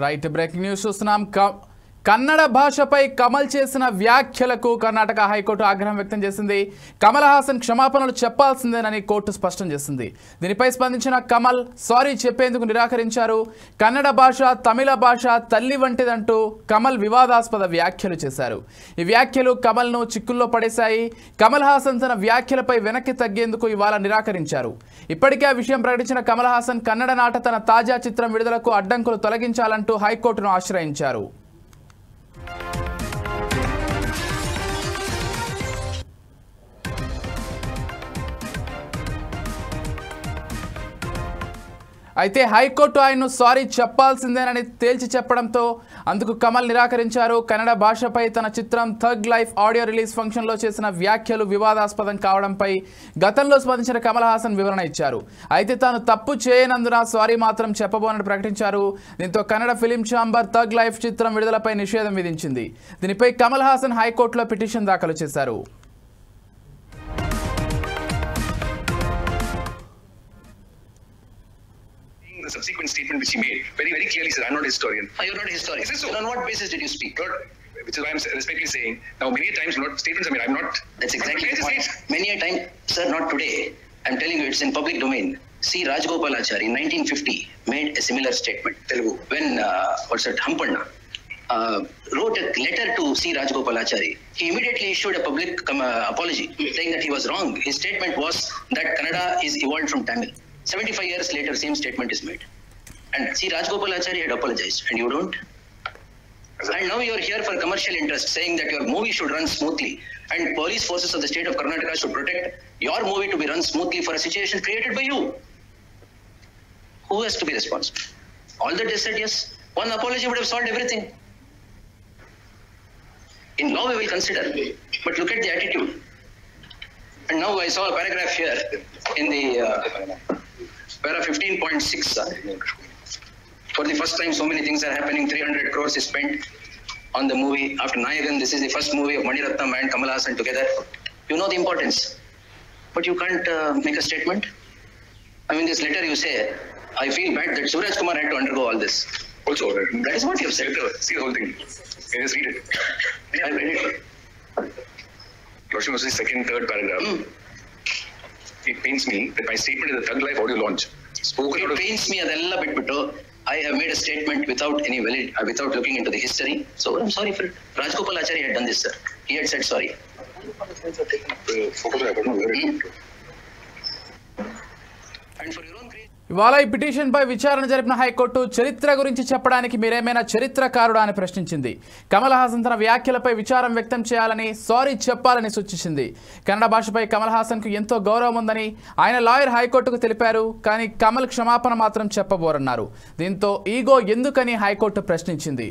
Right breaking news చూస్తున్నాం. కన్నడ భాషపై కమల్ చేసిన వ్యాఖ్యలకు కర్ణాటక హైకోర్టు ఆగ్రహం వ్యక్తం చేసింది. కమల్ హాసన్ క్షమాపణలు చెప్పాల్సిందేనని కోర్టు స్పష్టం చేసింది. దీనిపై స్పందించిన కమల్ సారీ చెప్పేందుకు నిరాకరించారు. కన్నడ భాష తమిళ భాష తల్లి వంటిదంటూ కమల్ వివాదాస్పద వ్యాఖ్యలు చేశారు. ఈ వ్యాఖ్యలు కమల్ను చిక్కుల్లో పడేశాయి. కమల్ హాసన్ తన వ్యాఖ్యలపై వెనక్కి తగ్గేందుకు ఇవాళ నిరాకరించారు. ఇప్పటికే ఆ విషయం ప్రకటించిన కమల్ హాసన్ కన్నడ నాట తన తాజా చిత్రం విడుదలకు అడ్డంకులు తొలగించాలంటూ హైకోర్టును ఆశ్రయించారు. అయితే హైకోర్టు ఆయన్ను సారీ చెప్పాల్సిందేనని తేల్చి చెప్పడంతో అందుకు కమల్ నిరాకరించారు. కన్నడ భాషపై తన చిత్రం థగ్ లైఫ్ ఆడియో రిలీజ్ ఫంక్షన్లో చేసిన వ్యాఖ్యలు వివాదాస్పదం కావడంపై గతంలో స్పందించిన కమల్ హాసన్ వివరణ ఇచ్చారు. అయితే తాను తప్పు చేయనందున సారీ మాత్రం చెప్పబోనని ప్రకటించారు. దీంతో Kannada film chamber tug life చిత్రం విడుదలపై నిషేధం విధించింది. దీనిపై కమల్ హాసన్ హైకోర్టులో పిటిషన్ దాఖలు చేశారు. The subsequent statement which he made very clearly said, I'm not a historian. You're not a historian. Is this so? On what basis did you speak? Which is why I'm respectfully saying, now many times statements are made, I'm not... That's exactly the point. Many a time, sir, not today. I'm telling you, it's in public domain. C. Rajgopalachari in 1950 made a similar statement. Telugu. When, Hampanna wrote a letter to C. Rajgopalachari, he immediately issued a public apology, saying that he was wrong. His statement was that Kannada is evolved from Tamil. 75 years later, same statement is made. And C. Rajgopalachari had apologized, and you don't? And now you are here for commercial interest, saying that your movie should run smoothly, and police forces of the state of Karnataka should protect your movie to be run smoothly for a situation created by you. Who has to be responsible? All that they said, yes. One apology would have solved everything. In law, we will consider, but look at the attitude. And now I saw a paragraph here in the... Para 15.6, for the first time so many things are happening. 300 crores is spent on the movie. After Nayagan, this is the first movie of Mani Ratnam and Kamal Haasan together. You know the importance, but you can't make a statement. I mean, this letter you say, I feel bad that Suraj Kumar had to undergo all this. Also, that is what you have said. See the whole thing. Can you just read it? I read it. Lordship was the second, third paragraph. It pains me that my statement in the Thug Life audio launch spoken out of... It pains me adella bitbittu. I have made a statement without any valid, without looking into the history. So I'm sorry for it. Rajgopalachari had done this, sir. He had said sorry. And for your own creation. ఇవాళ ఈ పిటిషన్పై విచారణ జరిపిన high court చరిత్ర గురించి చెప్పడానికి మీరేమైనా చరిత్రకారుడా అని ప్రశ్నించింది. కమల్ హాసన్ తన వ్యాఖ్యలపై విచారం వ్యక్తం చేయాలని, సారీ చెప్పాలని సూచించింది. కన్నడ భాషపై కమల్ హాసన్కు ఎంతో గౌరవం ఉందని ఆయన లాయర్ హైకోర్టుకు తెలిపారు. కానీ కమల్ క్షమాపణ మాత్రం చెప్పబోరన్నారు. దీంతో ఈగో ఎందుకని హైకోర్టు ప్రశ్నించింది.